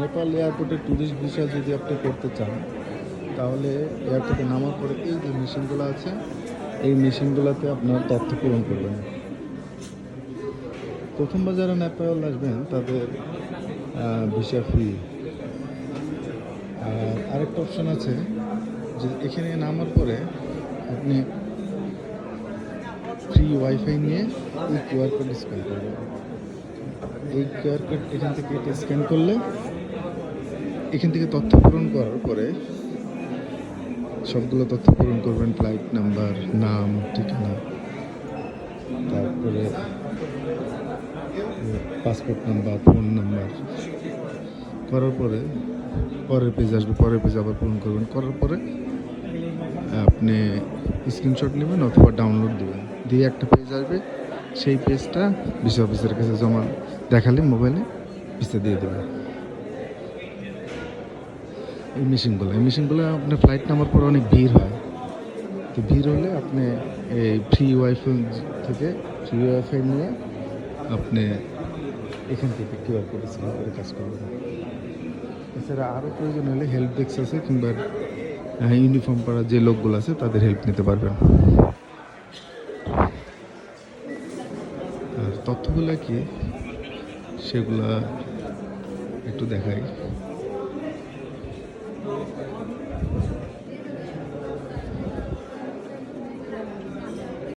নেপাল এয়ারপোর্টে tourist visa যদি আপনি করতে চান তাহলে এয়ারপোর্টে নামার পরে এই যে মেশিনগুলো আছে এই মেশিনগুলোতে আপনার তথ্য পূরণ করবেন। প্রথমবার যারা নেপাল আসবেন তাদের ভিসা ফ্রি। আর আরেকটা অপশান আছে যে এখানে নামার পরে আপনি ফ্রি ওয়াইফাই নিয়ে এই কিউআর কোড স্ক্যান করবেন। এই কিউআর কোড এখান থেকে এটা স্ক্যান করলে এখান থেকে তথ্য পূরণ করার পরে সবগুলো তথ্য পূরণ করবেন, ফ্লাইট নাম্বার, নাম, ঠিকানা, তারপরে পাসপোর্ট নাম্বার, ফোন নাম্বার করার পরে পরের পেজ আসবে, পরের পেজ আবার পূরণ করবেন। করার পরে আপনি স্ক্রিনশট নেবেন অথবা ডাউনলোড দেবেন, দিয়ে একটা পেজ আসবে, সেই পেজটা ভিসা অফিসের কাছে জমা দেখালে মোবাইলে ভিসা দিয়ে দেবে। এই মেশিনগুলো আপনার ফ্লাইট নামার পরে অনেক ভিড় হয়, তো ভিড় হলে আপনি এই ফ্রি ওয়াইফাই থেকে ফ্রি ওয়াইফাই নিয়ে আপনি এখান থেকে কিউআর কোড স্ক্যান করে কাজ করবেন। এছাড়া আরও প্রয়োজন হলে হেল্প ডেস্ক আছে, কিংবা ইউনিফর্ম পরা যে লোকগুলো আছে তাদের হেল্প নিতে পারবেন। আর তথ্যগুলো কি সেগুলা একটু দেখাই।